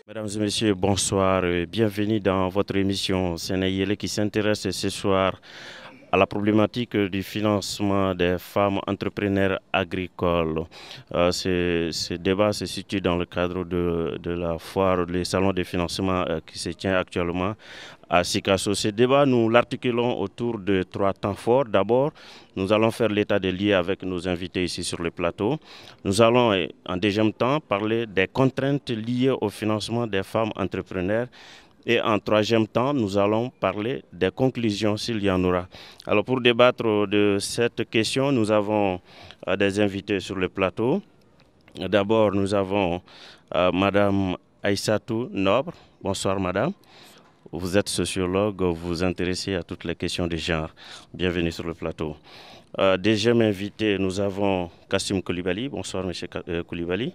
Mesdames et messieurs, bonsoir et bienvenue dans votre émission Sénéyélé qui s'intéresse ce soir à la problématique du financement des femmes entrepreneurs agricoles. Ce débat se situe dans le cadre de la foire, le salon de financement qui se tient actuellement à Sikasso. Ce débat, nous l'articulons autour de 3 temps forts. D'abord, nous allons faire l'état des lieux avec nos invités ici sur le plateau. Nous allons, en deuxième temps, parler des contraintes liées au financement des femmes entrepreneurs. Et en troisième temps, nous allons parler des conclusions s'il y en aura. Alors pour débattre de cette question, nous avons des invités sur le plateau. D'abord, nous avons Madame Aïssatou Nobre. Bonsoir Madame. Vous êtes sociologue, vous vous intéressez à toutes les questions de genre. Bienvenue sur le plateau. Deuxième invité, nous avons Kassim Koulibaly. Bonsoir Monsieur Koulibaly.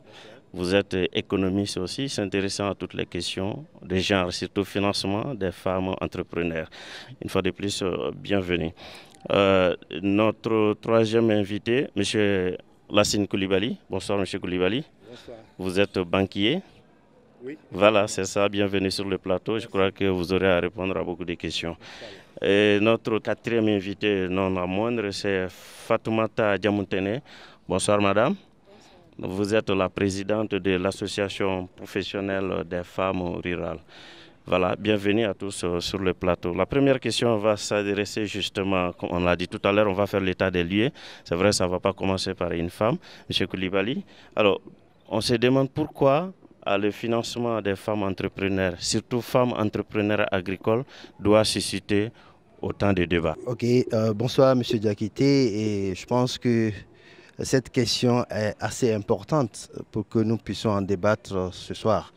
Vous êtes économiste aussi, s'intéressant à toutes les questions de genre, surtout financement des femmes entrepreneurs. Une fois de plus, bienvenue. Notre troisième invité, M. Lassine Koulibaly. Bonsoir M. Koulibaly. Bonsoir. Vous êtes banquier. Oui. Voilà, c'est ça. Bienvenue sur le plateau. Je crois que vous aurez à répondre à beaucoup de questions. Et notre quatrième invité, non à moindre, c'est Fatoumata Diamoutene. Bonsoir madame. Vous êtes la présidente de l'association professionnelle des femmes rurales. Voilà, bienvenue à tous sur le plateau. La première question va s'adresser justement, comme on l'a dit tout à l'heure, on va faire l'état des lieux. C'est vrai, ça ne va pas commencer par une femme, M. Koulibaly. Alors, on se demande pourquoi le financement des femmes entrepreneurs, surtout femmes entrepreneurs agricoles, doit susciter autant de débats. Ok, bonsoir M. Diakité, et je pense que cette question est assez importante pour que nous puissions en débattre ce soir.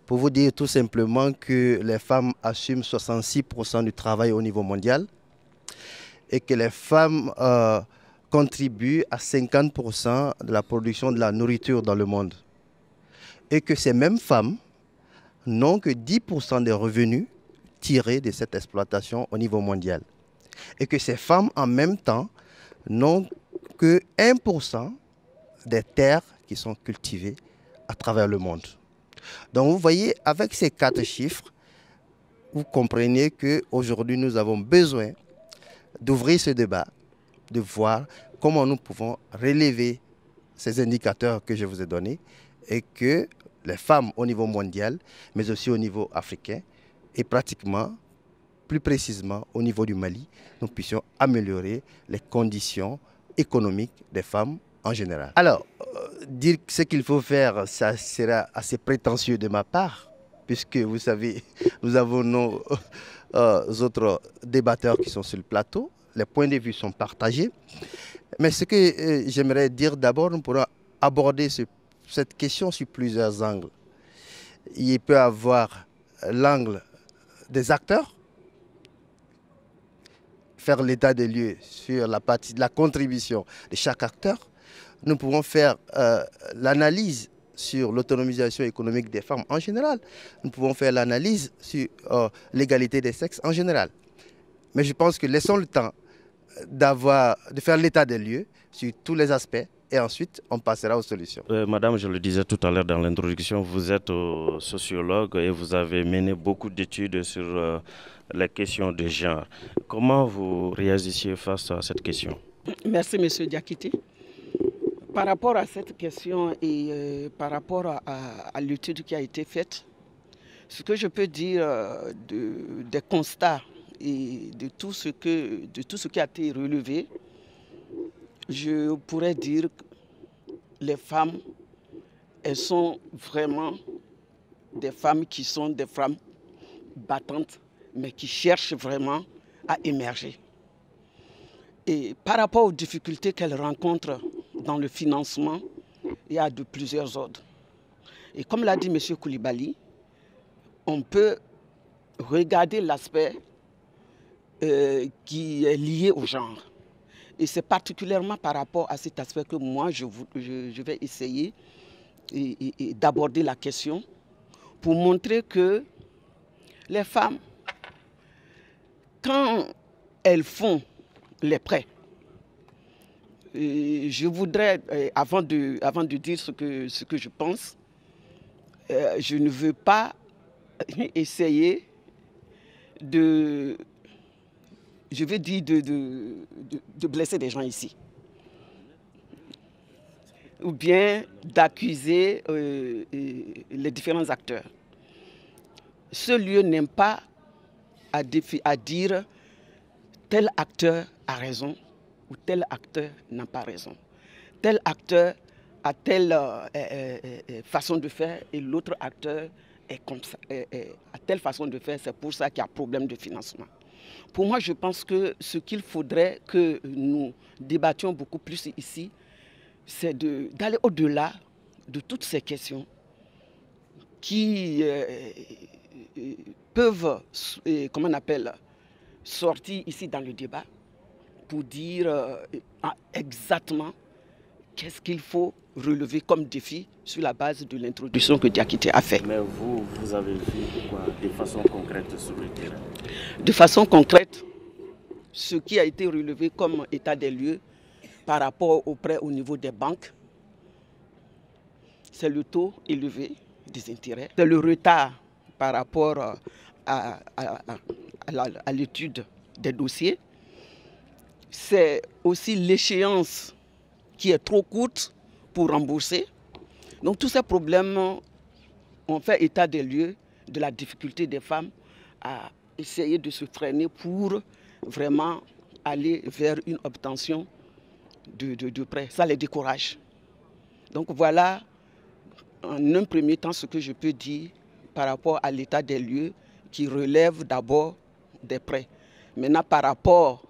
Pour vous dire tout simplement que les femmes assument 66% du travail au niveau mondial et que les femmes contribuent à 50% de la production de la nourriture dans le monde. Et que ces mêmes femmes n'ont que 10% des revenus tirés de cette exploitation au niveau mondial. Et que ces femmes, en même temps, n'ont que 1% des terres qui sont cultivées à travers le monde. Donc vous voyez, avec ces 4 chiffres, vous comprenez qu'aujourd'hui nous avons besoin d'ouvrir ce débat, de voir comment nous pouvons relever ces indicateurs que je vous ai donnés et que les femmes au niveau mondial, mais aussi au niveau africain et pratiquement, plus précisément au niveau du Mali, nous puissions améliorer les conditions économiques des femmes en général. Alors, dire ce qu'il faut faire, ça sera assez prétentieux de ma part, puisque vous savez, nous avons nos autres débatteurs qui sont sur le plateau, les points de vue sont partagés. Mais ce que j'aimerais dire d'abord, nous pourrons aborder cette question sur plusieurs angles. Il peut y avoir l'angle des acteurs, faire l'état des lieux sur la partie de la contribution de chaque acteur. Nous pouvons faire l'analyse sur l'autonomisation économique des femmes en général. Nous pouvons faire l'analyse sur l'égalité des sexes en général. Mais je pense que laissons le temps de faire l'état des lieux sur tous les aspects et ensuite on passera aux solutions. Madame, je le disais tout à l'heure dans l'introduction, vous êtes sociologue et vous avez mené beaucoup d'études sur les questions de genre. Comment vous réagissez face à cette question? Merci M. Diakité. Par rapport à cette question et par rapport à l'étude qui a été faite, ce que je peux dire des constats et de tout ce qui a été relevé, je pourrais dire que les femmes, elles sont vraiment des femmes qui sont des femmes battantes, mais qui cherchent vraiment à émerger. Et par rapport aux difficultés qu'elles rencontrent dans le financement, il y a de plusieurs ordres. Et comme l'a dit M. Koulibaly, on peut regarder l'aspect qui est lié au genre. Et c'est particulièrement par rapport à cet aspect que moi, je vais essayer et d'aborder la question pour montrer que les femmes, quand elles font les prêts, je voudrais, avant de dire ce que je pense, je ne veux pas essayer de blesser des gens ici. Ou bien d'accuser les différents acteurs. Ce lieu n'aime pas à dire tel acteur a raison ou tel acteur n'a pas raison. Tel acteur a telle façon de faire et l'autre acteur est comme ça, a telle façon de faire, c'est pour ça qu'il y a problème de financement. Pour moi, je pense que ce qu'il faudrait que nous débattions beaucoup plus ici, c'est d'aller au-delà de toutes ces questions qui peuvent, comment on appelle, sortir ici dans le débat pour dire exactement qu'est-ce qu'il faut relever comme défi sur la base de l'introduction que Diakité a fait. Mais vous avez vu quoi de façon concrète sur le terrain? De façon concrète, ce qui a été relevé comme état des lieux par rapport aux prêts au niveau des banques, c'est le taux élevé des intérêts, c'est le retard par rapport à l'étude des dossiers, c'est aussi l'échéance qui est trop courte pour rembourser. Donc tous ces problèmes ont fait état des lieux de la difficulté des femmes à essayer de se freiner pour vraiment aller vers une obtention de prêt. Ça les décourage. Donc voilà en un premier temps ce que je peux dire par rapport à l'état des lieux qui relève d'abord des prêts. Maintenant par rapport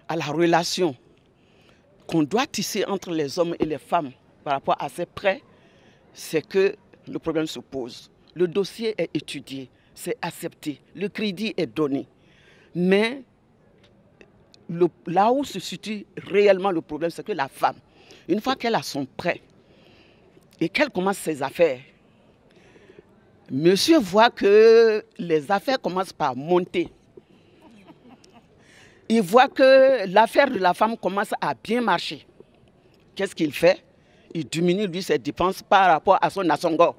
à la relation qu'on doit tisser entre les hommes et les femmes par rapport à ces prêts, c'est que le problème se pose. Le dossier est étudié, c'est accepté, le crédit est donné. Mais là où se situe réellement le problème, c'est que la femme, une fois qu'elle a son prêt et qu'elle commence ses affaires, monsieur voit que les affaires commencent par monter. Il voit que l'affaire de la femme commence à bien marcher. Qu'est-ce qu'il fait? Il diminue lui ses dépenses par rapport à son asongo.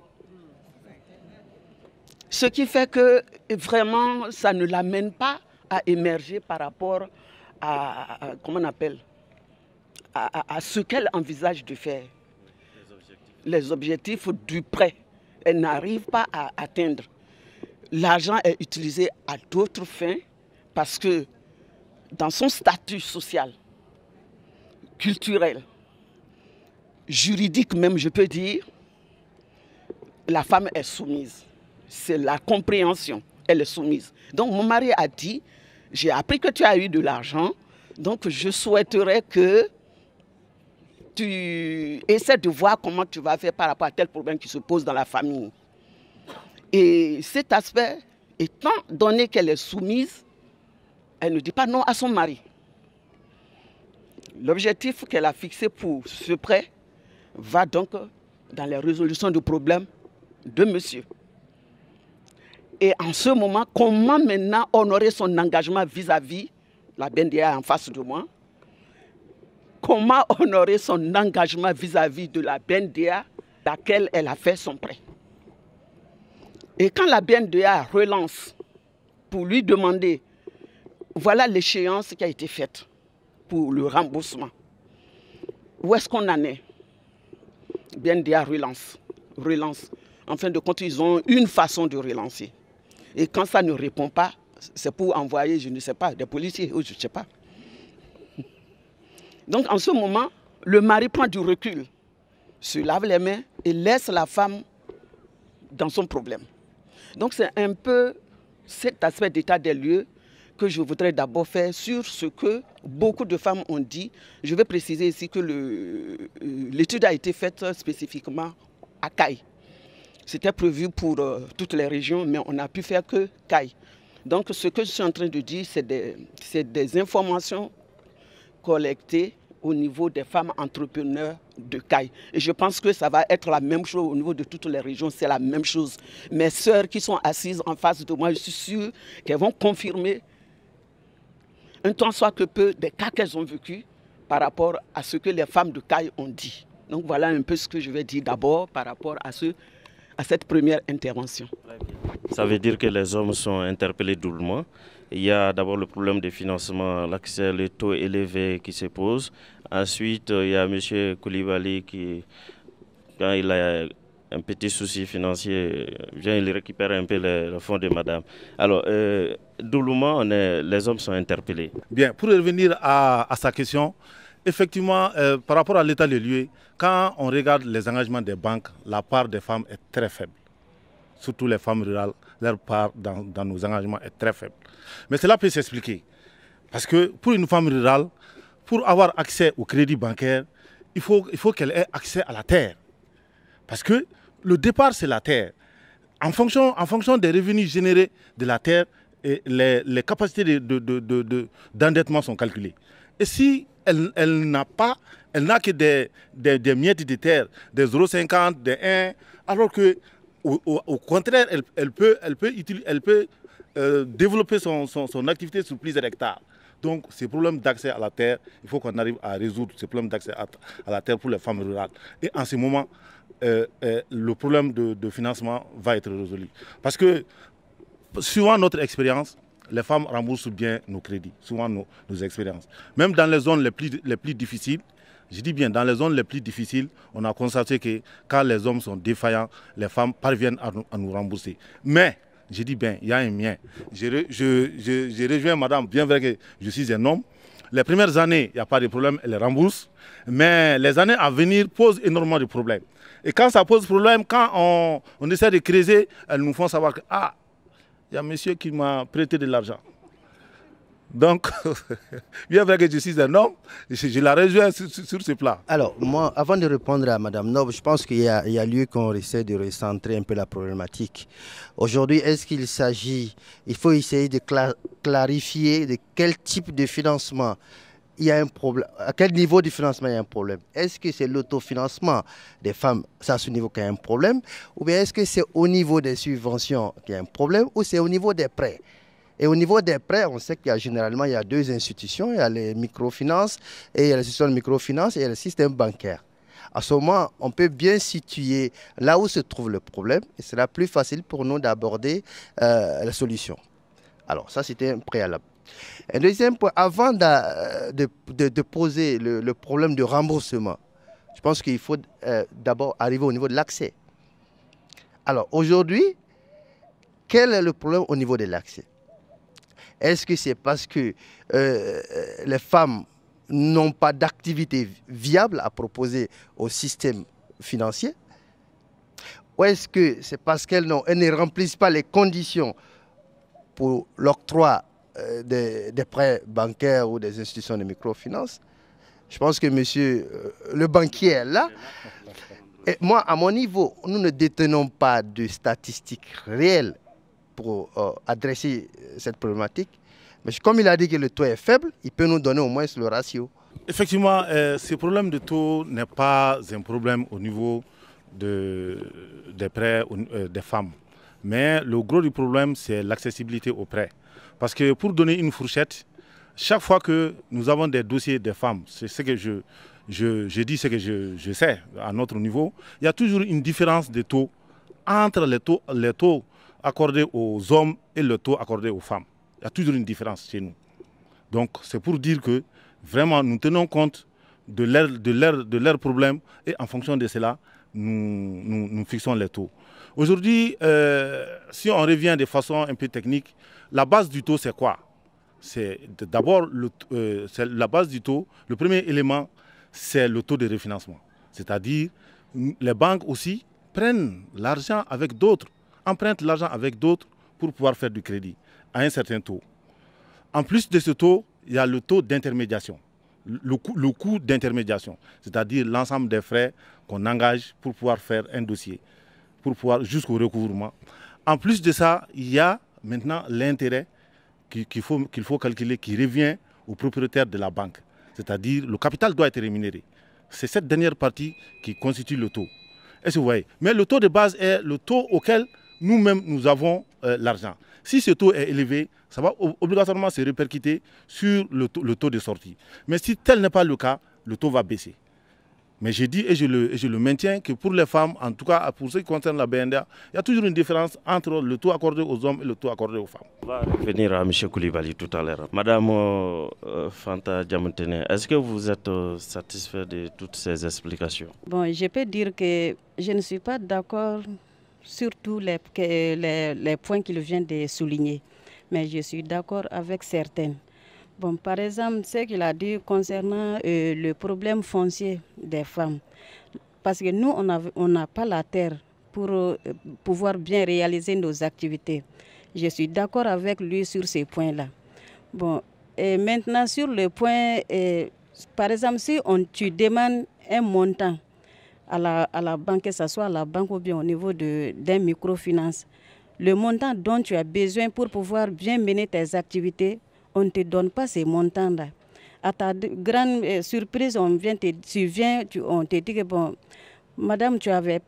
Ce qui fait que vraiment ça ne l'amène pas à émerger par rapport à comment on appelle, à ce qu'elle envisage de faire. Les objectifs du prêt, elle n'arrive pas à atteindre. L'argent est utilisé à d'autres fins parce que dans son statut social, culturel, juridique même, je peux dire, la femme est soumise. C'est la compréhension, elle est soumise. Donc mon mari a dit, j'ai appris que tu as eu de l'argent, donc je souhaiterais que tu essaies de voir comment tu vas faire par rapport à tel problème qui se pose dans la famille. Et cet aspect, étant donné qu'elle est soumise, elle ne dit pas non à son mari. L'objectif qu'elle a fixé pour ce prêt va donc dans la résolution du problème de monsieur. Et en ce moment, comment maintenant honorer son engagement vis-à-vis, la BNDA en face de moi, comment honorer son engagement vis-à-vis de la BNDA laquelle elle a fait son prêt. Et quand la BNDA relance pour lui demander, voilà l'échéance qui a été faite pour le remboursement. Où est-ce qu'on en est? BNDA relance. En fin de compte, ils ont une façon de relancer. Et quand ça ne répond pas, c'est pour envoyer, je ne sais pas, des policiers ou je ne sais pas. Donc en ce moment, le mari prend du recul, se lave les mains et laisse la femme dans son problème. Donc c'est un peu cet aspect d'état des lieux que je voudrais d'abord faire sur ce que beaucoup de femmes ont dit. Je vais préciser ici que l'étude a été faite spécifiquement à Caille. C'était prévu pour toutes les régions, mais on n'a pu faire que Caille. Donc ce que je suis en train de dire, c'est des informations collectées au niveau des femmes entrepreneurs de Caille. Et je pense que ça va être la même chose au niveau de toutes les régions, c'est la même chose. Mes sœurs qui sont assises en face de moi, je suis sûre qu'elles vont confirmer un tant soit que peu des cas qu'elles ont vécus par rapport à ce que les femmes de Caille ont dit. Donc voilà un peu ce que je vais dire d'abord par rapport à cette première intervention. Ça veut dire que les hommes sont interpellés doublement. Il y a d'abord le problème du financement, l'accès, le taux élevé qui se pose. Ensuite, il y a M. Koulibaly qui, quand il a un petit souci financier, vient, il récupère un peu le fonds de madame. Alors, doublement, les hommes sont interpellés. Bien, pour revenir à sa question, effectivement, par rapport à l'état des lieux, quand on regarde les engagements des banques, la part des femmes est très faible. Surtout les femmes rurales, leur part dans nos engagements est très faible. Mais cela peut s'expliquer. Parce que pour une femme rurale, pour avoir accès au crédit bancaire, il faut qu'elle ait accès à la terre. Parce que le départ, c'est la terre. En fonction des revenus générés de la terre, les capacités d'endettement sont calculées. Et si elle n'a que des miettes de terre, des 0,50, des 1, alors que au contraire, elle peut développer son activité sur plusieurs hectares. Donc, ces problèmes d'accès à la terre, il faut qu'on arrive à résoudre ces problèmes d'accès à la terre pour les femmes rurales. Et en ce moment, le problème de financement va être résolu. Parce que, suivant notre expérience, les femmes remboursent bien nos crédits, souvent nos expériences. Même dans les zones les plus difficiles, je dis bien, dans les zones les plus difficiles, on a constaté que quand les hommes sont défaillants, les femmes parviennent à nous rembourser. Mais, je dis bien, il y a un mien. Je rejoins madame, bien vrai que je suis un homme. Les premières années, il n'y a pas de problème, elle rembourse. Mais les années à venir posent énormément de problèmes. Et quand ça pose problème, quand on essaie de creuser, elles nous font savoir que, ah, il y a un monsieur qui m'a prêté de l'argent. Donc, bien vrai que je suis un homme, je la rejoins sur ce plan. Alors, moi, avant de répondre à Mme Nob, je pense qu'il y a lieu qu'on essaie de recentrer un peu la problématique. Aujourd'hui, est-ce qu'il s'agit, il faut essayer de clarifier de quel type de financement il y a un problème, à quel niveau de financement il y a un problème. Est-ce que c'est l'autofinancement des femmes, c'est à ce niveau qu'il y a un problème, ou bien est-ce que c'est au niveau des subventions qu'il y a un problème, ou c'est au niveau des prêts? Et au niveau des prêts, on sait qu'il y a généralement deux institutions, il y a les microfinances, et il y a l'institution de microfinance, et il y a le système bancaire. À ce moment, on peut bien situer là où se trouve le problème, et c'est plus facile pour nous d'aborder la solution. Alors ça, c'était un préalable. Un deuxième point, avant de poser le problème de remboursement, je pense qu'il faut d'abord arriver au niveau de l'accès. Alors aujourd'hui, quel est le problème au niveau de l'accès? Est-ce que c'est parce que les femmes n'ont pas d'activité viable à proposer au système financier? Ou est-ce que c'est parce qu'elles ne remplissent pas les conditions pour l'octroi des prêts bancaires ou des institutions de microfinance? Je pense que monsieur le banquier est là. Et moi, à mon niveau, nous ne détenons pas de statistiques réelles pour adresser cette problématique. Mais comme il a dit que le taux est faible, il peut nous donner au moins le ratio. Effectivement, ce problème de taux n'est pas un problème au niveau des prêts des femmes. Mais le gros du problème, c'est l'accessibilité aux prêts. Parce que pour donner une fourchette, chaque fois que nous avons des dossiers des femmes, c'est ce que je dis, ce que je sais à notre niveau, il y a toujours une différence de taux entre les taux accordés aux hommes et le taux accordé aux femmes. Il y a toujours une différence chez nous. Donc c'est pour dire que vraiment nous tenons compte de leurs problèmes et en fonction de cela, nous fixons les taux. Aujourd'hui, si on revient de façon un peu technique, la base du taux c'est quoi? C'est d'abord la base du taux, le premier élément c'est le taux de refinancement. C'est-à-dire les banques aussi prennent l'argent avec d'autres, empruntent l'argent avec d'autres pour pouvoir faire du crédit à un certain taux. En plus de ce taux, il y a le taux d'intermédiation, le coût d'intermédiation, c'est-à-dire l'ensemble des frais qu'on engage pour pouvoir faire un dossier, pour pouvoir jusqu'au recouvrement. En plus de ça, il y a maintenant l'intérêt qu'il faut calculer qui revient au propriétaire de la banque. c'est-à-dire le capital doit être rémunéré. C'est cette dernière partie qui constitue le taux. Est-ce que vous voyez? Mais le taux de base est le taux auquel nous-mêmes nous avons l'argent. Si ce taux est élevé, ça va obligatoirement se répercuter sur le taux de sortie. Mais si tel n'est pas le cas, le taux va baisser. Mais j'ai dit et je le maintiens que pour les femmes, en tout cas pour ce qui concerne la BNDA, il y a toujours une différence entre le taux accordé aux hommes et le taux accordé aux femmes. On va revenir à M. Koulibaly tout à l'heure. Madame Fanta Diamantene, est-ce que vous êtes satisfait de toutes ces explications? Bon, je peux dire que je ne suis pas d'accord sur tous les points qu'il vient de souligner, mais je suis d'accord avec certaines. Bon, par exemple, ce qu'il a dit concernant le problème foncier des femmes. Parce que nous, on n'a pas la terre pour pouvoir bien réaliser nos activités. Je suis d'accord avec lui sur ces points-là. Bon, et maintenant, sur le point, par exemple, si tu demandes un montant à la banque, que ce soit à la banque ou bien au niveau d'un microfinance, le montant dont tu as besoin pour pouvoir bien mener tes activités, on ne te donne pas ces montants-là. À ta grande surprise, on te dit que bon, madame, tu avais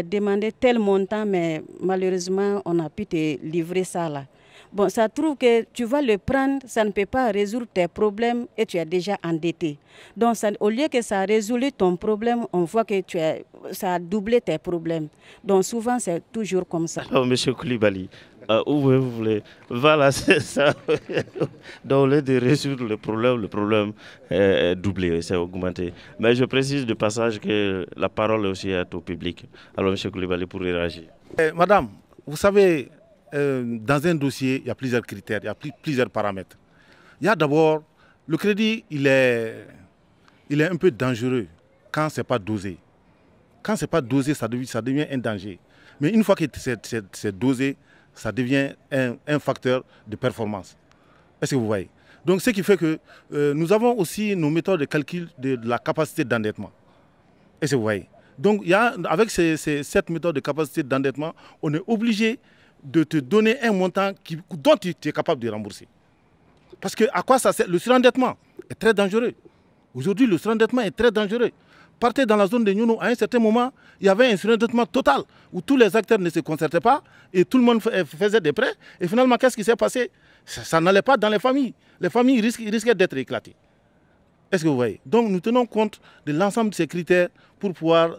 demandé tel montant, mais malheureusement, on n'a pu te livrer ça là. Bon, ça trouve que tu vas le prendre, ça ne peut pas résoudre tes problèmes et tu es déjà endetté. Donc, au lieu que ça résolve ton problème, on voit que ça a doublé tes problèmes. Donc, souvent, c'est toujours comme ça. Alors, M. Koulibaly, où vous voulez. Voilà, c'est ça. Donc, au lieu de résoudre le problème est doublé, c'est augmenté. Mais je précise de passage que la parole aussi est au public. Alors, M. Koulibaly, pour réagir. Madame, vous savez, dans un dossier, il y a plusieurs critères, il y a plusieurs paramètres. Il y a d'abord, le crédit, il est un peu dangereux quand ce n'est pas dosé. Quand ce n'est pas dosé, ça devient un danger. Mais une fois que c'est dosé, ça devient un facteur de performance. Est-ce que vous voyez? Donc, ce qui fait que nous avons aussi nos méthodes de calcul de la capacité d'endettement. Est-ce que vous voyez? Donc, avec cette méthode de capacité d'endettement, on est obligé de te donner un montant dont tu es capable de rembourser. Parce que à quoi ça sert? Le surendettement est très dangereux. Aujourd'hui, le surendettement est très dangereux. Partez dans la zone de Nyuno, à un certain moment, il y avait un surendettement total où tous les acteurs ne se concertaient pas et tout le monde faisait des prêts. Et finalement, qu'est-ce qui s'est passé? Ça n'allait pas dans les familles. Les familles risquaient d'être éclatées. Est-ce que vous voyez? Donc, nous tenons compte de l'ensemble de ces critères pour pouvoir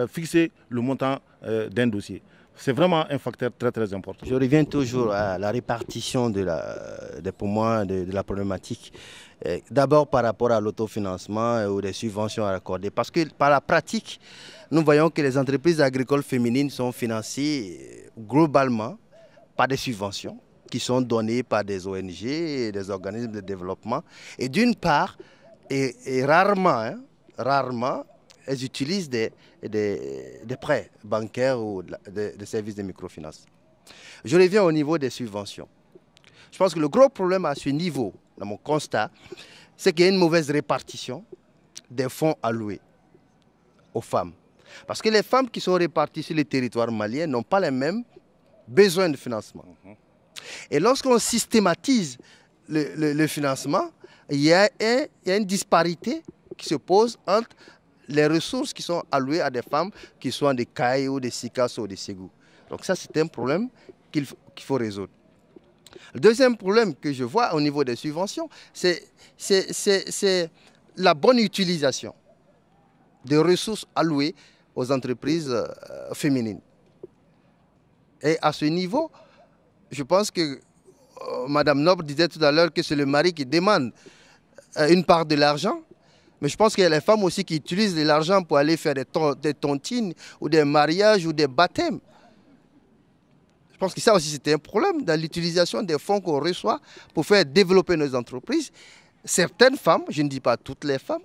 fixer le montant d'un dossier. C'est vraiment un facteur très très important. Je reviens toujours à la répartition pour moi de la problématique. D'abord par rapport à l'autofinancement ou des subventions accordées. Parce que par la pratique, nous voyons que les entreprises agricoles féminines sont financées globalement par des subventions qui sont données par des ONG et des organismes de développement. Et d'une part, et rarement, elles utilisent des prêts bancaires ou des services de microfinance. Je reviens au niveau des subventions. Je pense que le gros problème à ce niveau, dans mon constat, c'est qu'il y a une mauvaise répartition des fonds alloués aux femmes. Parce que les femmes qui sont réparties sur les territoires maliens n'ont pas les mêmes besoins de financement. Et lorsqu'on systématise le financement, il y a une disparité qui se pose entre les ressources qui sont allouées à des femmes qui sont des CAI ou des SICAS ou des Ségou. Donc ça, c'est un problème qu'il faut résoudre. Le deuxième problème que je vois au niveau des subventions, c'est la bonne utilisation des ressources allouées aux entreprises féminines. Et à ce niveau, je pense que Mme Nobre disait tout à l'heure que c'est le mari qui demande une part de l'argent. Mais je pense qu'il y a les femmes aussi qui utilisent de l'argent pour aller faire des tontines ou des mariages ou des baptêmes. Je pense que ça aussi c'est un problème dans l'utilisation des fonds qu'on reçoit pour faire développer nos entreprises. Certaines femmes, je ne dis pas toutes les femmes,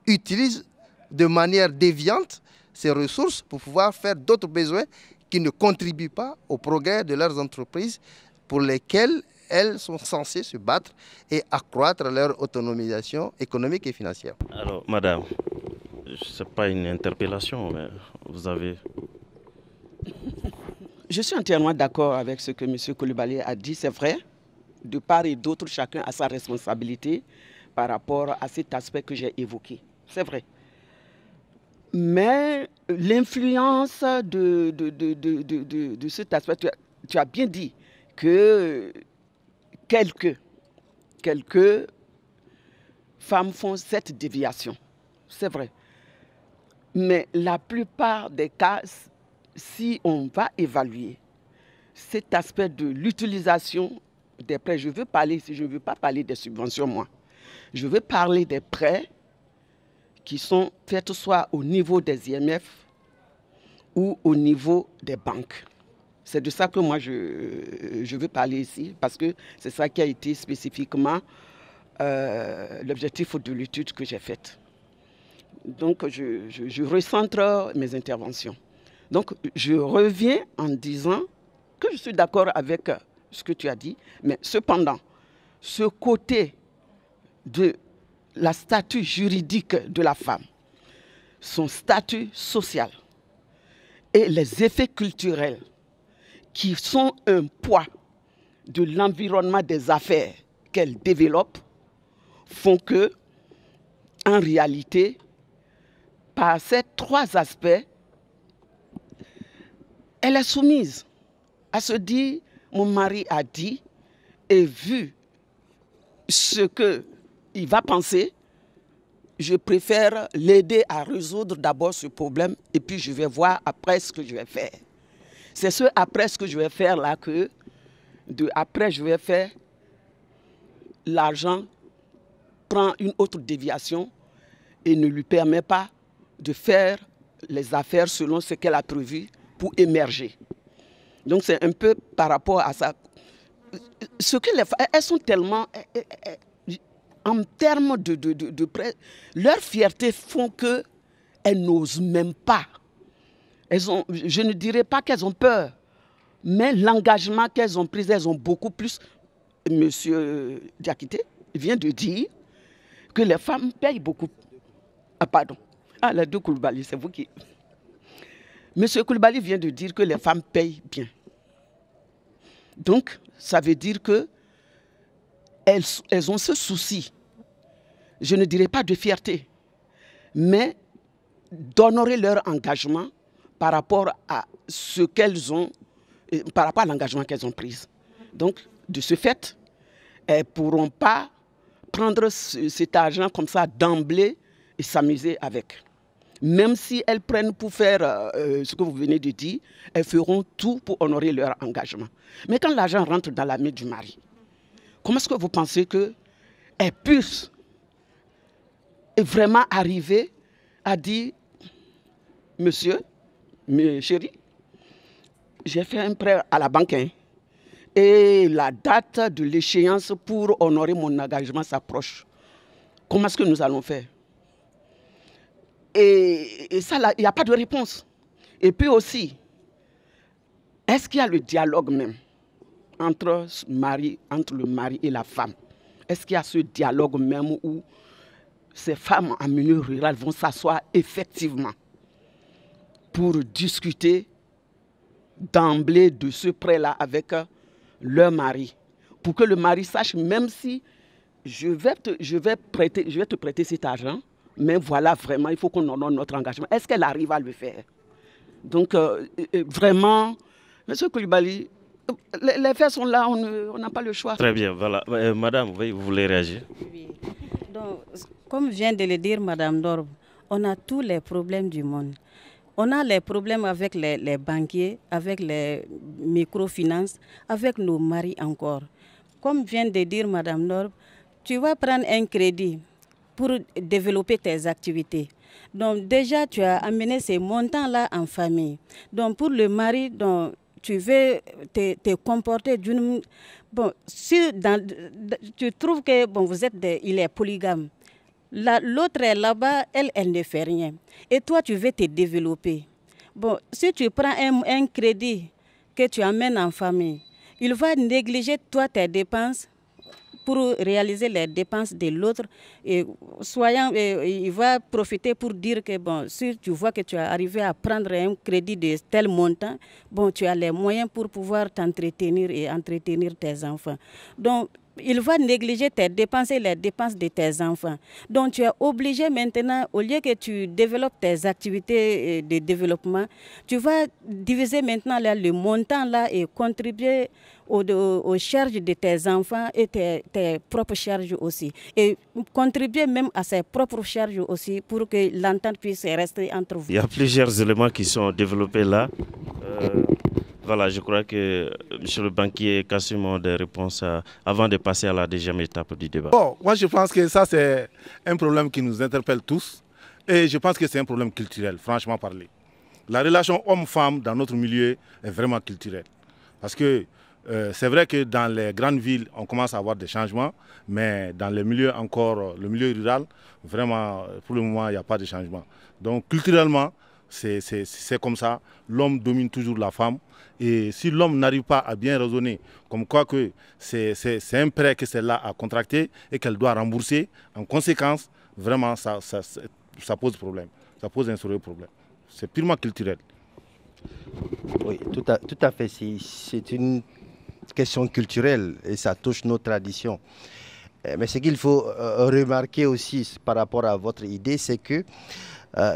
utilisent de manière déviante ces ressources pour pouvoir faire d'autres besoins qui ne contribuent pas au progrès de leurs entreprises pour lesquelles elles sont censées se battre et accroître leur autonomisation économique et financière. Alors, madame, ce n'est pas une interpellation, mais vous avez... Je suis entièrement d'accord avec ce que M. Koulibaly a dit, c'est vrai. De part et d'autre, chacun a sa responsabilité. par rapport à cet aspect que j'ai évoqué. C'est vrai. Mais l'influence de cet aspect, tu as bien dit que quelques femmes font cette déviation. C'est vrai. Mais la plupart des cas, si on va évaluer cet aspect de l'utilisation des prêts, je ne veux pas parler des subventions, moi. Je veux parler des prêts qui sont faits soit au niveau des IMF ou au niveau des banques. C'est de ça que moi je veux parler ici, parce que c'est ça qui a été spécifiquement l'objectif de l'étude que j'ai faite. Donc je recentre mes interventions. Donc je reviens en disant que je suis d'accord avec ce que tu as dit, mais cependant, ce côté de la statut juridique de la femme, son statut social et les effets culturels qui sont un poids de l'environnement des affaires qu'elle développe font que, en réalité, par ces trois aspects, elle est soumise à se dire, mon mari a dit, et vu ce qu'il va penser, je préfère l'aider à résoudre d'abord ce problème et puis je vais voir après ce que je vais faire. C'est ce après ce que je vais faire là que, après je vais faire, l'argent prend une autre déviation et ne lui permet pas de faire les affaires selon ce qu'elle a prévu pour émerger. Donc c'est un peu par rapport à ça. Ce que les femmes, elles sont tellement... En termes de prêt, leur fierté font qu'elles n'osent même pas. Je ne dirais pas qu'elles ont peur, mais l'engagement qu'elles ont pris, elles ont beaucoup plus. Monsieur Diakité vient de dire que les femmes payent beaucoup. Ah, pardon. Ah, les deux Koulibaly, c'est vous qui... Monsieur Koulibaly vient de dire que les femmes payent bien. Donc, ça veut dire que elles ont ce souci, je ne dirais pas de fierté, mais d'honorer leur engagement par rapport à ce qu'elles ont, par rapport à l'engagement qu'elles ont pris. Donc, de ce fait, elles ne pourront pas prendre cet argent comme ça d'emblée et s'amuser avec. Même si elles prennent pour faire ce que vous venez de dire, elles feront tout pour honorer leur engagement. Mais quand l'argent rentre dans la main du mari, comment est-ce que vous pensez qu'elles puissent vraiment arriver à dire, monsieur, chérie, j'ai fait un prêt à la banque et la date de l'échéance pour honorer mon engagement s'approche. Comment est-ce que nous allons faire? Et ça, là, il n'y a pas de réponse. Et puis aussi, est-ce qu'il y a le dialogue même entre le mari et la femme? Est-ce qu'il y a ce dialogue même où ces femmes en milieu rural vont s'asseoir effectivement pour discuter d'emblée de ce prêt-là avec leur mari? Pour que le mari sache, même si je vais te prêter cet argent, mais voilà, vraiment, il faut qu'on honore notre engagement. Est-ce qu'elle arrive à le faire? Donc, vraiment, M. Koulibaly, les faits sont là, on n'a pas le choix. Très bien, voilà. Madame, vous voulez réagir? Oui. Donc, comme vient de le dire Madame Dorb, on a tous les problèmes du monde. On a les problèmes avec les banquiers, avec les microfinances, avec nos maris encore. Comme vient de dire Madame Dorb, tu vas prendre un crédit pour développer tes activités. Donc déjà, tu as amené ces montants-là en famille. Donc pour le mari, donc, tu veux te comporter d'une... Bon, si tu trouves que bon, il est polygame. L'autre est là-bas, elle ne fait rien. Et toi, tu veux te développer. Bon, si tu prends un crédit que tu amènes en famille, il va négliger toi tes dépenses pour réaliser les dépenses de l'autre. Et il va profiter pour dire que bon, si tu vois que tu as arrivé à prendre un crédit de tel montant, bon, tu as les moyens pour pouvoir t'entretenir et entretenir tes enfants. Donc, il va négliger tes dépenses et les dépenses de tes enfants. Donc tu es obligé maintenant, au lieu que tu développes tes activités de développement, tu vas diviser maintenant là, le montant là et contribuer aux charges de tes enfants et tes propres charges aussi. Et contribuer même à ses propres charges aussi pour que l'entente puisse rester entre vous. Il y a plusieurs éléments qui sont développés là. Voilà, je crois que M. le banquier Kassim a des réponses avant de passer à la deuxième étape du débat. Bon, moi je pense que ça c'est un problème qui nous interpelle tous et je pense que c'est un problème culturel, franchement parler. La relation homme-femme dans notre milieu est vraiment culturelle. Parce que c'est vrai que dans les grandes villes, on commence à avoir des changements, mais dans les milieux encore, le milieu rural, vraiment, pour le moment, il n'y a pas de changement. Donc culturellement, c'est comme ça. L'homme domine toujours la femme. Et si l'homme n'arrive pas à bien raisonner, comme quoi que c'est un prêt que celle-là a contracté et qu'elle doit rembourser, en conséquence, vraiment, ça pose problème. Ça pose un sérieux problème. C'est purement culturel. Oui, tout à fait. C'est une question culturelle et ça touche nos traditions. Mais ce qu'il faut remarquer aussi par rapport à votre idée, c'est que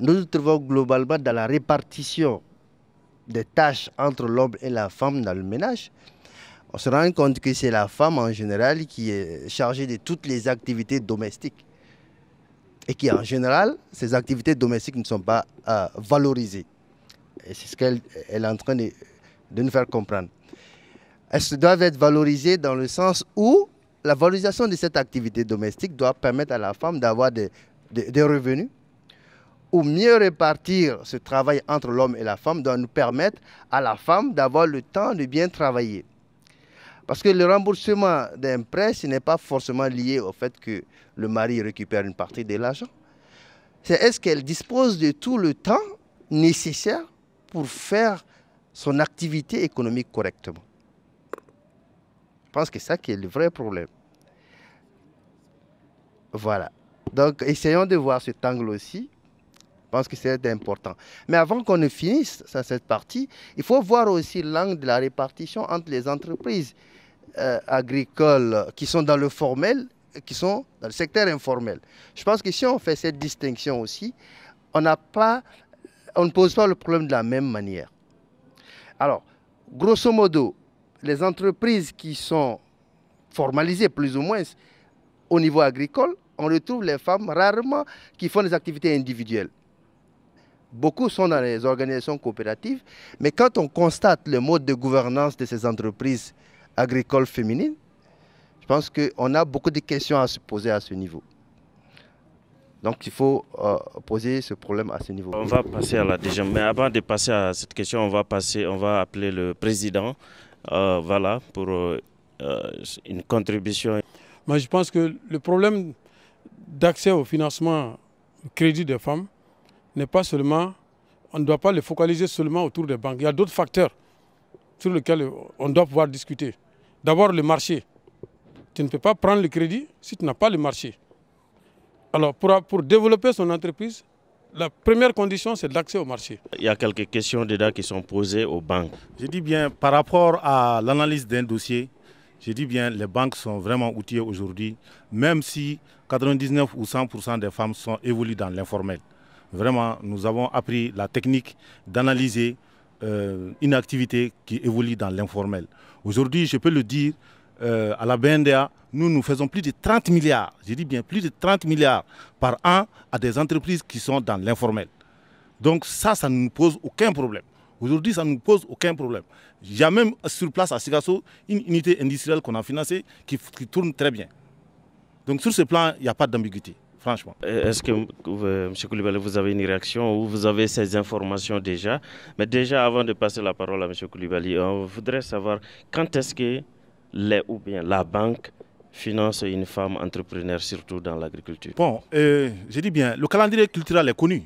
nous nous trouvons globalement dans la répartition des tâches entre l'homme et la femme dans le ménage. On se rend compte que c'est la femme en général qui est chargée de toutes les activités domestiques. Et qui en général, ces activités domestiques ne sont pas valorisées. Et c'est ce qu'elle est en train de nous faire comprendre. Elles doivent être valorisées dans le sens où la valorisation de cette activité domestique doit permettre à la femme d'avoir des revenus, ou mieux répartir ce travail entre l'homme et la femme doit nous permettre à la femme d'avoir le temps de bien travailler. Parce que le remboursement d'un prêt, ce n'est pas forcément lié au fait que le mari récupère une partie de l'argent. C'est est-ce qu'elle dispose de tout le temps nécessaire pour faire son activité économique correctement. Je pense que c'est ça qui est le vrai problème. Voilà. Donc, essayons de voir cet angle aussi. Je pense que c'est important. Mais avant qu'on ne finisse cette partie, il faut voir aussi l'angle de la répartition entre les entreprises agricoles qui sont dans le formel et qui sont dans le secteur informel. Je pense que si on fait cette distinction aussi, on ne pose pas le problème de la même manière. Alors, grosso modo, les entreprises qui sont formalisées plus ou moins au niveau agricole, on retrouve les femmes rarement qui font des activités individuelles. Beaucoup sont dans les organisations coopératives, mais quand on constate le mode de gouvernance de ces entreprises agricoles féminines, je pense qu'on a beaucoup de questions à se poser à ce niveau. Donc il faut poser ce problème à ce niveau. On va passer à la deuxième, mais avant de passer à cette question, on va appeler le président voilà, pour une contribution. Moi, je pense que le problème d'accès au financement, au crédit des femmes, n'est pas seulement, on ne doit pas le focaliser seulement autour des banques. Il y a d'autres facteurs sur lesquels on doit pouvoir discuter. D'abord, le marché. Tu ne peux pas prendre le crédit si tu n'as pas le marché. Alors, pour développer son entreprise, la première condition, c'est l'accès au marché. Il y a quelques questions dedans qui sont posées aux banques. Je dis bien, par rapport à l'analyse d'un dossier, je dis bien, les banques sont vraiment outillées aujourd'hui, même si 99 ou 100% des femmes évoluent dans l'informel. Vraiment, nous avons appris la technique d'analyser une activité qui évolue dans l'informel. Aujourd'hui, je peux le dire, à la BNDA, nous faisons plus de 30 milliards, je dis bien plus de 30 milliards par an à des entreprises qui sont dans l'informel. Donc ça ne nous pose aucun problème. Aujourd'hui, ça ne nous pose aucun problème. Il y a même sur place à Sigasso une unité industrielle qu'on a financée qui tourne très bien. Donc sur ce plan, il n'y a pas d'ambiguïté. Franchement. Est-ce que, M. Koulibaly, vous avez une réaction ou vous avez ces informations déjà? Mais déjà, avant de passer la parole à M. Koulibaly, on voudrait savoir quand est-ce que la banque finance une femme entrepreneur, surtout dans l'agriculture? Bon, je dis bien, le calendrier culturel est connu.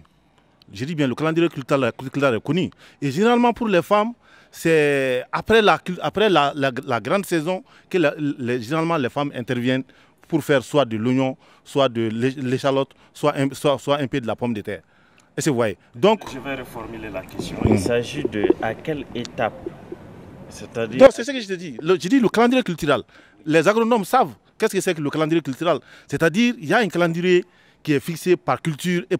Je dis bien, le calendrier culturel est connu. Et généralement, pour les femmes, c'est après la grande saison que généralement les femmes interviennent pour faire soit de l'oignon, soit de l'échalote, soit un peu de la pomme de terre. Est-ce que vous voyez? Donc, je vais reformuler la question. Il s'agit de à quelle étape? C'est ce que je te dis. Je dis le calendrier culturel. les agronomes savent qu'est-ce que c'est que le calendrier cultural. C'est-à-dire, il y a un calendrier qui est fixé par culture et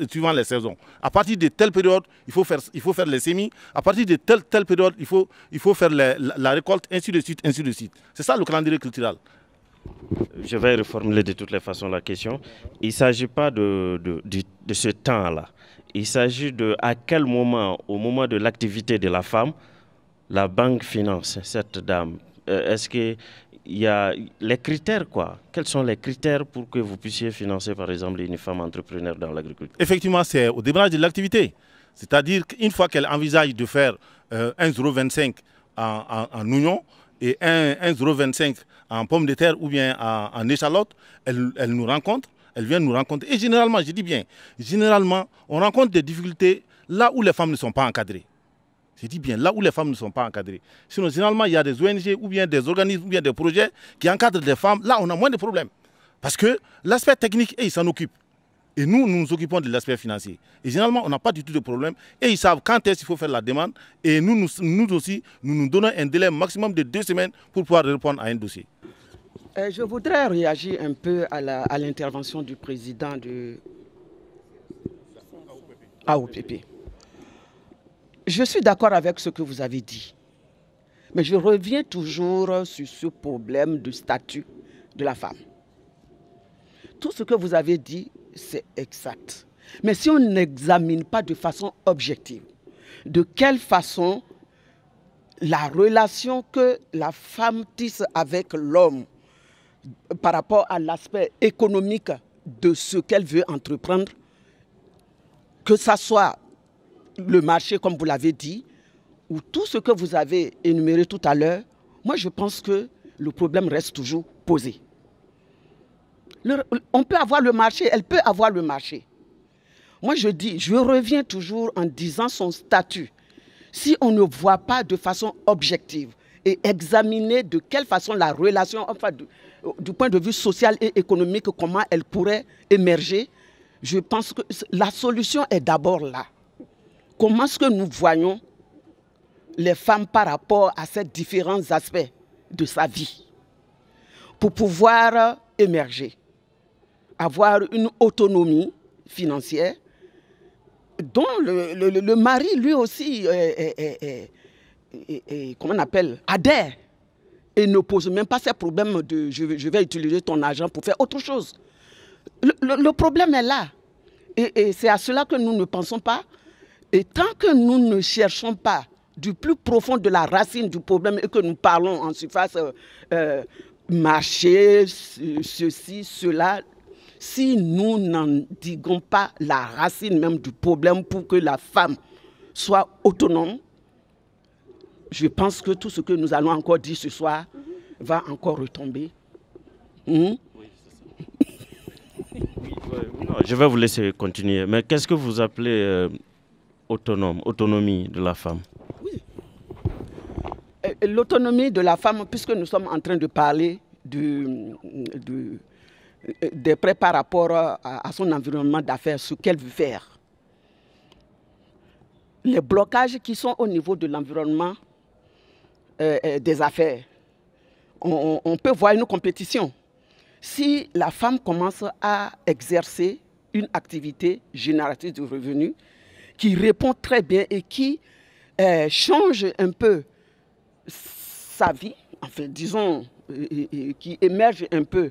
suivant les saisons. À partir de telle période, il faut faire les semis. À partir de telle période, il faut faire la récolte, ainsi de suite, ainsi de suite. C'est ça le calendrier cultural. Je vais reformuler de toutes les façons la question. Il ne s'agit pas de ce temps-là. Il s'agit de à quel moment, au moment de l'activité de la femme, la banque finance cette dame. Est-ce qu'il y a les critères, quoi? Quels sont les critères pour que vous puissiez financer, par exemple, une femme entrepreneur dans l'agriculture? Effectivement, c'est au démarrage de l'activité. C'est-à-dire qu'une fois qu'elle envisage de faire 1,25 € en oignon et 1,25 € en pommes de terre ou bien en échalote, elle nous rencontre, elle vient nous rencontrer. Et généralement, je dis bien, généralement, on rencontre des difficultés là où les femmes ne sont pas encadrées. Je dis bien, là où les femmes ne sont pas encadrées. Sinon, généralement, il y a des ONG ou bien des organismes ou bien des projets qui encadrent des femmes. Là, on a moins de problèmes. Parce que l'aspect technique, ils s'en occupent. Et nous nous occupons de l'aspect financier. Et généralement, on n'a pas du tout de problème. Et ils savent quand est-ce qu'il faut faire la demande. Et nous aussi, nous donnons un délai maximum de 2 semaines pour pouvoir répondre à un dossier. Je voudrais réagir un peu à l'intervention du président de AOPP. Je suis d'accord avec ce que vous avez dit. Mais je reviens toujours sur ce problème de statut de la femme. Tout ce que vous avez dit, c'est exact. Mais si on n'examine pas de façon objective, de quelle façon la relation que la femme tisse avec l'homme par rapport à l'aspect économique de ce qu'elle veut entreprendre, que ça soit le marché, comme vous l'avez dit, ou tout ce que vous avez énuméré tout à l'heure, moi je pense que le problème reste toujours posé. On peut avoir le marché, elle peut avoir le marché. Moi je reviens toujours en disant son statut. Si on ne voit pas de façon objective et examiner de quelle façon la relation, enfin du point de vue social et économique, comment elle pourrait émerger, je pense que la solution est d'abord là. Comment est-ce que nous voyons les femmes par rapport à ces différents aspects de sa vie pour pouvoir émerger, avoir une autonomie financière dont le mari lui aussi comment on appelle, adhère et ne pose même pas ces problèmes de je vais utiliser ton argent pour faire autre chose. Le problème est là et c'est à cela que nous ne pensons pas. Et tant que nous ne cherchons pas du plus profond de la racine du problème et que nous parlons en surface marché, ceci, cela, si nous n'endiguons pas la racine même du problème pour que la femme soit autonome, je pense que tout ce que nous allons encore dire ce soir va encore retomber. Oui, c'est ça. Non, je vais vous laisser continuer. Mais qu'est-ce que vous appelez autonomie de la femme? Oui. L'autonomie de la femme, puisque nous sommes en train de parler des prêts par rapport à son environnement d'affaires, ce qu'elle veut faire. Les blocages qui sont au niveau de l'environnement des affaires, on peut voir une compétition. Si la femme commence à exercer une activité génératrice de revenus, qui répond très bien et qui change un peu sa vie, enfin disons, qui émerge un peu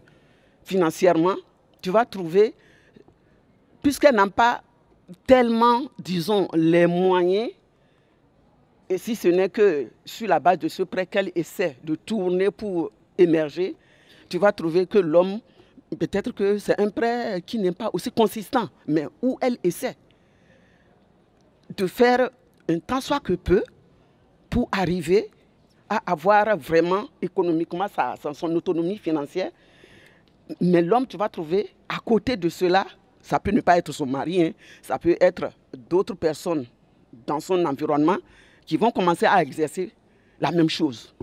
financièrement, tu vas trouver, puisqu'elle n'a pas tellement, disons, les moyens, et si ce n'est que sur la base de ce prêt qu'elle essaie de tourner pour émerger, tu vas trouver que l'homme, peut-être que c'est un prêt qui n'est pas aussi consistant, mais où elle essaie de faire un tant soit que peu pour arriver à avoir vraiment économiquement son autonomie financière. Mais l'homme, tu vas trouver, à côté de cela, ça peut ne pas être son mari, hein, ça peut être d'autres personnes dans son environnement qui vont commencer à exercer la même chose.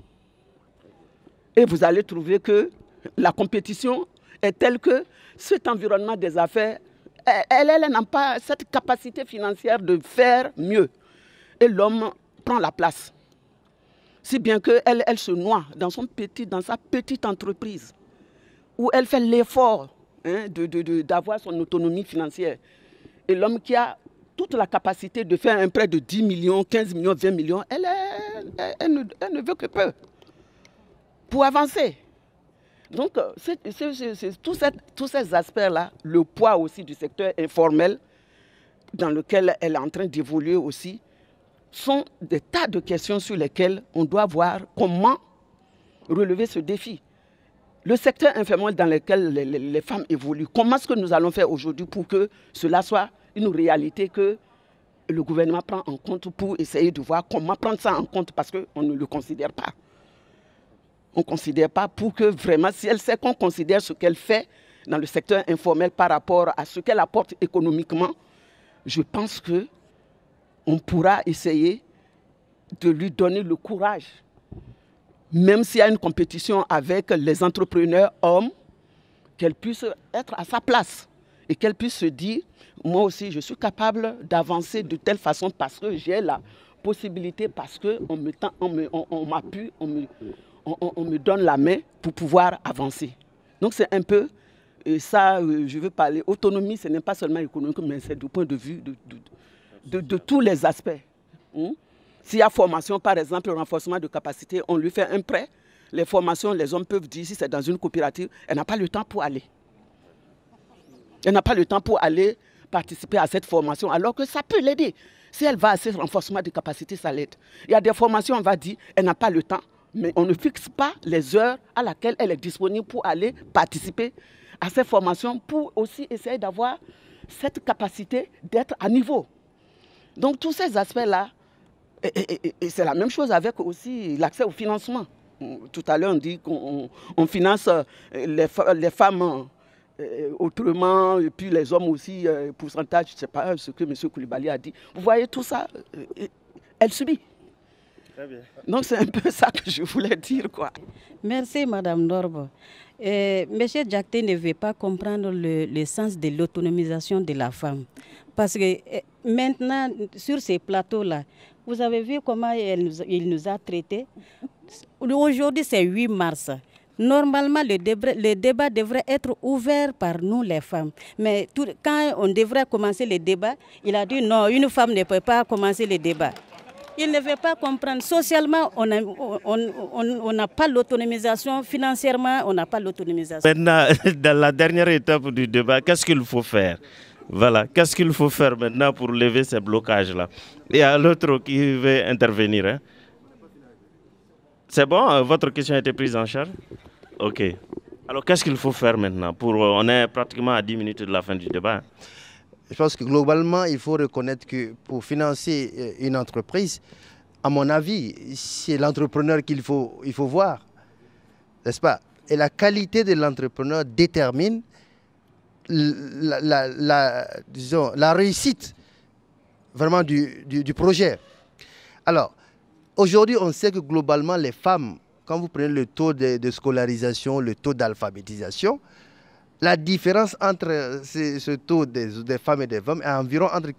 Et vous allez trouver que la compétition est telle que cet environnement des affaires, elle n'a pas cette capacité financière de faire mieux. Et l'homme prend la place. Si bien qu'elle elle se noie dans sa petite entreprise, où elle fait l'effort d'avoir son autonomie financière. Et l'homme qui a toute la capacité de faire un prêt de 10 millions, 15 millions, 20 millions, elle ne veut que peu pour avancer. Donc, tous ces aspects-là, le poids aussi du secteur informel dans lequel elle est en train d'évoluer aussi, sont des tas de questions sur lesquelles on doit voir comment relever ce défi. Le secteur informel dans lequel les femmes évoluent, comment est-ce que nous allons faire aujourd'hui pour que cela soit une réalité que le gouvernement prend en compte pour essayer de voir comment prendre ça en compte parce qu'on ne le considère pas. On ne considère pas pour que vraiment, si elle sait qu'on considère ce qu'elle fait dans le secteur informel par rapport à ce qu'elle apporte économiquement, je pense qu'on pourra essayer de lui donner le courage, même s'il y a une compétition avec les entrepreneurs hommes, qu'elle puisse être à sa place et qu'elle puisse se dire, moi aussi je suis capable d'avancer de telle façon parce que j'ai la possibilité, parce qu'on m'appuie, on me donne la main pour pouvoir avancer. Donc c'est un peu, et ça je veux parler, autonomie ce n'est pas seulement économique, mais c'est du point de vue de tous les aspects. S'il y a formation, par exemple, le renforcement de capacité, on lui fait un prêt. Les formations, les hommes peuvent dire, si c'est dans une coopérative, elle n'a pas le temps pour aller. Elle n'a pas le temps pour aller participer à cette formation, alors que ça peut l'aider. Si elle va à ce renforcement de capacité, ça l'aide. Il y a des formations, on va dire, elle n'a pas le temps, mais on ne fixe pas les heures à laquelle elle est disponible pour aller participer à ces formations, pour aussi essayer d'avoir cette capacité d'être à niveau. Donc tous ces aspects-là, et c'est la même chose avec aussi l'accès au financement. Tout à l'heure, on dit qu'on finance les femmes autrement, et puis les hommes aussi, pourcentage, je ne sais pas ce que M. Koulibaly a dit. Vous voyez tout ça, elle subit. Très bien. Donc c'est un peu ça que je voulais dire, quoi. Merci Madame Norbo. Monsieur Diakité ne veut pas comprendre le sens de l'autonomisation de la femme. Parce que maintenant, sur ces plateaux-là, vous avez vu comment il nous a traités. Aujourd'hui, c'est 8 mars. Normalement, le débat devrait être ouvert par nous, les femmes. Mais quand on devrait commencer le débat, il a dit non, une femme ne peut pas commencer le débat. Il ne veut pas comprendre. Socialement, on n'a pas l'autonomisation. Financièrement, on n'a pas l'autonomisation. Maintenant, dans la dernière étape du débat, qu'est-ce qu'il faut faire? Voilà, qu'est-ce qu'il faut faire maintenant pour lever ces blocages-là? Il y a l'autre qui veut intervenir. Hein? C'est bon, votre question a été prise en charge? Ok. Alors, qu'est-ce qu'il faut faire maintenant? On est pratiquement à 10 minutes de la fin du débat. Je pense que globalement, il faut reconnaître que pour financer une entreprise, à mon avis, c'est l'entrepreneur qu'il faut voir, n'est-ce pas? Et la qualité de l'entrepreneur détermine disons, la réussite vraiment du projet. Alors, aujourd'hui, on sait que globalement, les femmes, quand vous prenez le taux de scolarisation, le taux d'alphabétisation, la différence entre ce taux des femmes et des hommes est environ entre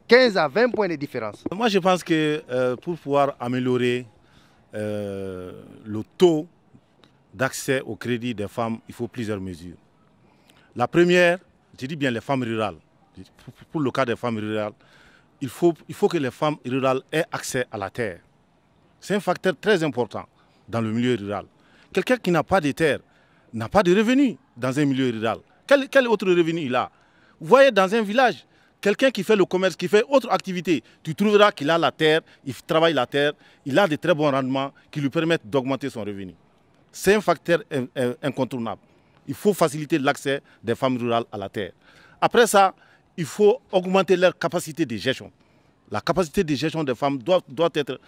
15 à 20 points de différence. Moi, je pense que pour pouvoir améliorer le taux d'accès au crédit des femmes, il faut plusieurs mesures. La première, je dis bien les femmes rurales. Pour le cas des femmes rurales, il faut que les femmes rurales aient accès à la terre. C'est un facteur très important dans le milieu rural. Quelqu'un qui n'a pas de terre n'a pas de revenus dans un milieu rural. Quel autre revenu il a? Vous voyez, dans un village, quelqu'un qui fait le commerce, qui fait autre activité, tu trouveras qu'il a la terre, il travaille la terre, il a de très bons rendements qui lui permettent d'augmenter son revenu. C'est un facteur incontournable. Il faut faciliter l'accès des femmes rurales à la terre. Après ça, il faut augmenter leur capacité de gestion. La capacité de gestion des femmes doit être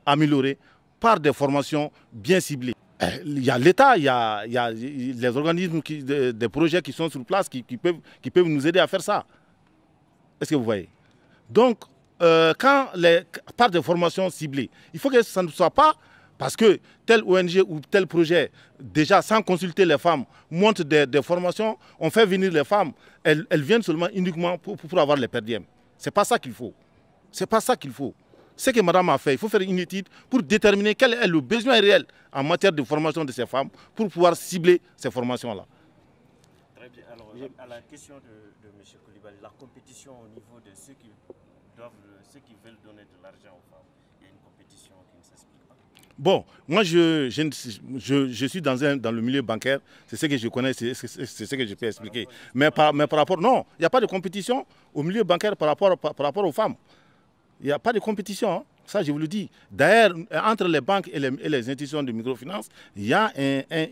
améliorée par des formations bien ciblées. Il y a l'État, il y a les organismes, des projets qui sont sur place qui peuvent nous aider à faire ça. Est-ce que vous voyez? Donc, par des formations ciblées, il faut que ça ne soit pas parce que telle ONG ou tel projet, déjà sans consulter les femmes, monte des formations, on fait venir les femmes, elles viennent seulement uniquement pour avoir les per diem. Ce n'est pas ça qu'il faut. C'est pas ça qu'il faut. Ce que madame a fait, il faut faire une étude pour déterminer quel est le besoin réel en matière de formation de ces femmes pour pouvoir cibler ces formations-là. Très bien. Alors, à la question de M. Koulibaly, la compétition au niveau de ceux qui veulent donner de l'argent aux femmes, il y a une compétition qui ne s'explique pas. Bon, moi je suis dans le milieu bancaire, c'est ce que je connais, c'est ce que je peux expliquer. Mais par rapport, non, il n'y a pas de compétition au milieu bancaire par rapport aux femmes. Il n'y a pas de compétition, hein. Ça je vous le dis. D'ailleurs, entre les banques et les institutions de microfinance, il y a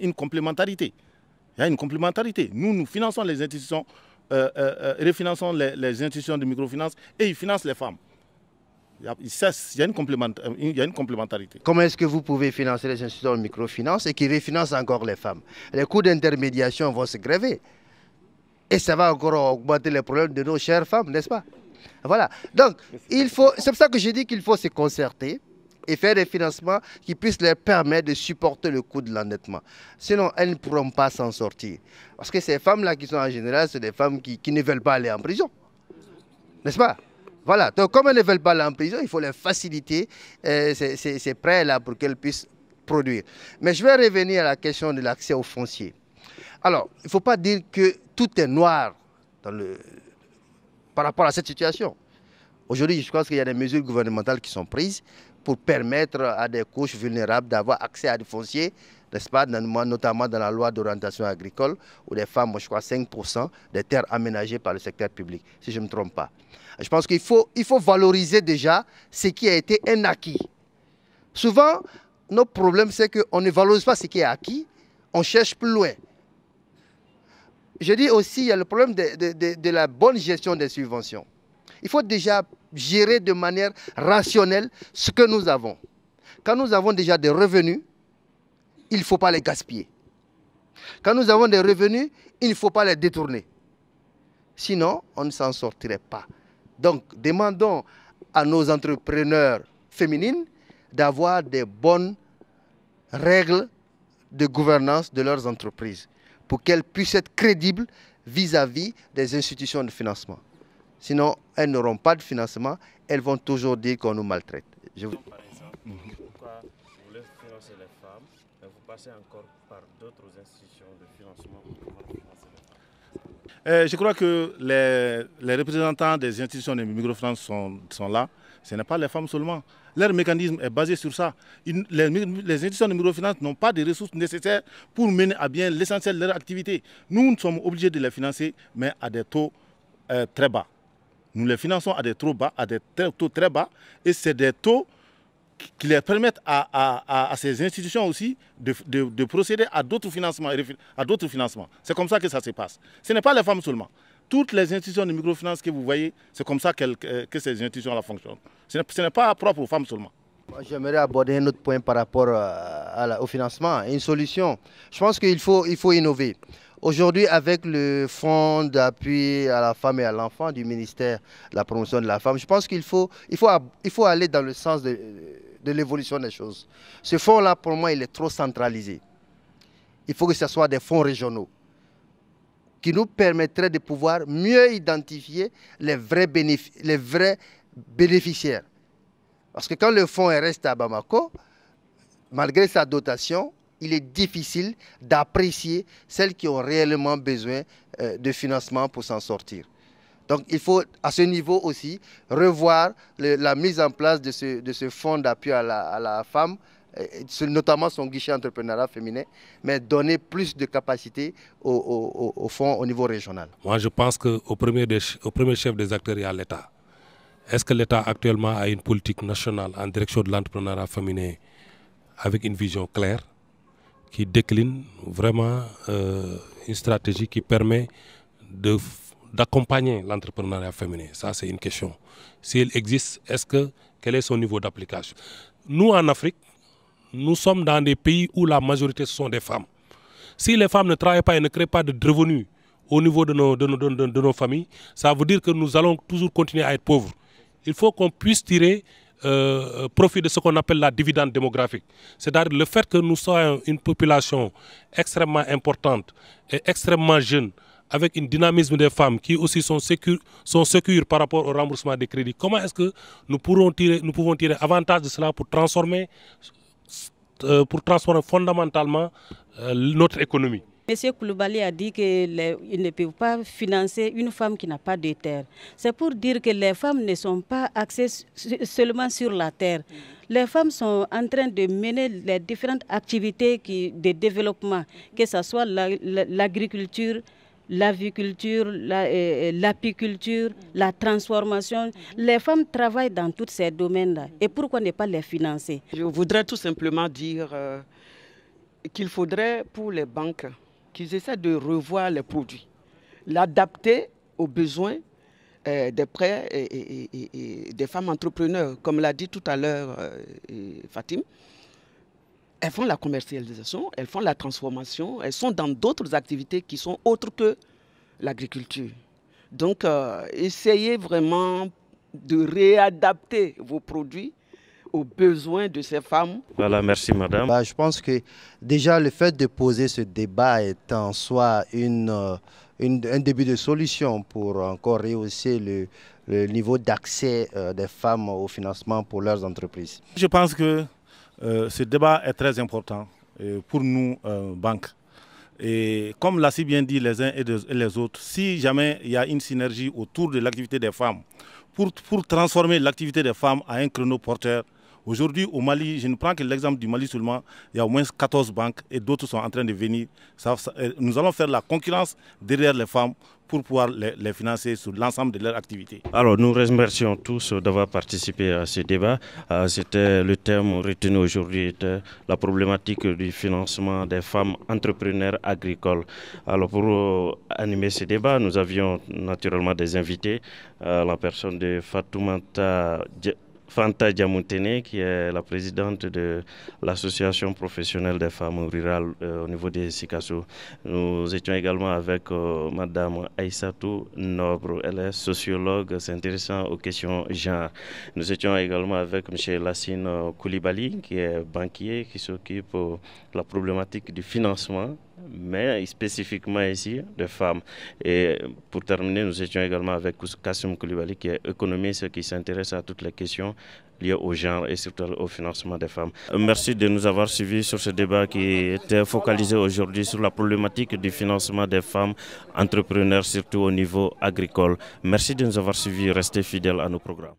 une complémentarité. Il y a une complémentarité. Nous finançons les institutions, refinançons les institutions de microfinance et ils financent les femmes. Il y a une complémentarité. Comment est-ce que vous pouvez financer les institutions de microfinance et qui refinancent encore les femmes? Les coûts d'intermédiation vont se gréver. Et ça va encore augmenter les problèmes de nos chères femmes, n'est-ce pas? Voilà. Donc, c'est pour ça que je dis qu'il faut se concerter et faire des financements qui puissent leur permettre de supporter le coût de l'endettement. Sinon, elles ne pourront pas s'en sortir. Parce que ces femmes-là qui sont en général, c'est des femmes qui ne veulent pas aller en prison. N'est-ce pas? Voilà. Donc, comme elles ne veulent pas aller en prison, il faut leur faciliter ces prêts-là pour qu'elles puissent produire. Mais je vais revenir à la question de l'accès au foncier. Alors, il ne faut pas dire que tout est noir par rapport à cette situation. Aujourd'hui, je pense qu'il y a des mesures gouvernementales qui sont prises pour permettre à des couches vulnérables d'avoir accès à des fonciers, n'est-ce pas, notamment dans la loi d'orientation agricole, où les femmes ont, je crois, 5% des terres aménagées par le secteur public, si je ne me trompe pas. Je pense qu'il faut valoriser déjà ce qui a été un acquis. Souvent, notre problème, c'est qu'on ne valorise pas ce qui est acquis, on cherche plus loin. Je dis aussi, il y a le problème de la bonne gestion des subventions. Il faut déjà gérer de manière rationnelle ce que nous avons. Quand nous avons déjà des revenus, il ne faut pas les gaspiller. Quand nous avons des revenus, il ne faut pas les détourner. Sinon, on ne s'en sortirait pas. Donc, demandons à nos entrepreneurs féminines d'avoir des bonnes règles de gouvernance de leurs entreprises pour qu'elles puissent être crédibles vis-à-vis des institutions de financement. Sinon, elles n'auront pas de financement, elles vont toujours dire qu'on nous maltraite. Par exemple, pourquoi vous voulez financer les femmes, mais vous passez encore par d'autres institutions de financement pour pouvoir financer les femmes? Je crois que les représentants des institutions de microfinance sont là. Ce n'est pas les femmes seulement. Leur mécanisme est basé sur ça. Les institutions de microfinance n'ont pas de ressources nécessaires pour mener à bien l'essentiel de leur activité. Nous sommes obligés de les financer, mais à des taux très bas. Nous les finançons à des taux très bas, et c'est des taux qui les permettent à ces institutions aussi de procéder à d'autres financements. C'est comme ça que ça se passe. Ce n'est pas les femmes seulement. Toutes les institutions de microfinance que vous voyez, c'est comme ça que ces institutions-là fonctionnent. Ce n'est pas propre aux femmes seulement. J'aimerais aborder un autre point par rapport au financement, une solution. Je pense qu'il faut innover. Aujourd'hui, avec le fonds d'appui à la femme et à l'enfant du ministère de la promotion de la femme, je pense qu'il faut aller dans le sens de l'évolution des choses. Ce fonds-là, pour moi, il est trop centralisé. Il faut que ce soit des fonds régionaux qui nous permettraient de pouvoir mieux identifier les vrais bénéficiaires. Parce que quand le fonds reste à Bamako, malgré sa dotation, il est difficile d'apprécier celles qui ont réellement besoin de financement pour s'en sortir. Donc il faut à ce niveau aussi revoir la mise en place de ce fonds d'appui à la femme, notamment son guichet entrepreneuriat féminin, mais donner plus de capacité au fonds au niveau régional. Moi je pense qu'au premier chef des acteurs, il y a l'État. Est-ce que l'État actuellement a une politique nationale en direction de l'entrepreneuriat féminin avec une vision claire qui décline vraiment une stratégie qui permet d'accompagner l'entrepreneuriat féminin? Ça, c'est une question. Si elle existe, quel est son niveau d'application? Nous, en Afrique, nous sommes dans des pays où la majorité sont des femmes. Si les femmes ne travaillent pas et ne créent pas de revenus au niveau de nos familles, ça veut dire que nous allons toujours continuer à être pauvres. Il faut qu'on puisse tirer profit de ce qu'on appelle la dividende démographique. C'est-à-dire le fait que nous soyons une population extrêmement importante et extrêmement jeune avec un dynamisme des femmes qui aussi sont sécures par rapport au remboursement des crédits, comment est-ce que nous pouvons tirer avantage de cela pour transformer fondamentalement notre économie? M. Koulibaly a dit qu'il ne peut pas financer une femme qui n'a pas de terre. C'est pour dire que les femmes ne sont pas axées seulement sur la terre. Les femmes sont en train de mener les différentes activités de développement, que ce soit l'agriculture, l'aviculture, l'apiculture, la transformation. Les femmes travaillent dans tous ces domaines-là. Et pourquoi ne pas les financer? Je voudrais tout simplement dire qu'il faudrait pour les banques qu'ils essaient de revoir les produits, l'adapter aux besoins des prêts et des femmes entrepreneurs. Comme l'a dit tout à l'heure Fatim, elles font la commercialisation, elles font la transformation, elles sont dans d'autres activités qui sont autres que l'agriculture. Donc, essayez vraiment de réadapter vos produits aux besoins de ces femmes. Voilà, merci madame. Je pense que déjà le fait de poser ce débat est en soi un début de solution pour encore rehausser le niveau d'accès des femmes au financement pour leurs entreprises. Je pense que ce débat est très important pour nous, banques. Et comme l'a si bien dit les uns et les autres, si jamais il y a une synergie autour de l'activité des femmes, pour transformer l'activité des femmes en un créneau porteur. Aujourd'hui, au Mali, je ne prends que l'exemple du Mali seulement, il y a au moins 14 banques et d'autres sont en train de venir. Nous allons faire la concurrence derrière les femmes pour pouvoir les financer sur l'ensemble de leurs activités. Alors, nous remercions tous d'avoir participé à ce débat. C'était le thème retenu aujourd'hui, la problématique du financement des femmes entrepreneurs agricoles. Alors, pour animer ce débat, nous avions naturellement des invités, la personne de Fanta Diamoutene, qui est la présidente de l'association professionnelle des femmes rurales au niveau des Sikasso. Nous étions également avec Madame Aïssatou Nobre, elle est sociologue s'intéressant aux questions genre. Nous étions également avec M. Lassine Koulibaly, qui est banquier, qui s'occupe de la problématique du financement, mais spécifiquement ici de femmes. Et pour terminer, nous étions également avec Kassim Koulibaly, qui est économiste, qui s'intéresse à toutes les questions liées au genre et surtout au financement des femmes. Merci de nous avoir suivis sur ce débat qui était focalisé aujourd'hui sur la problématique du financement des femmes entrepreneurs, surtout au niveau agricole. Merci de nous avoir suivis, restez fidèles à nos programmes.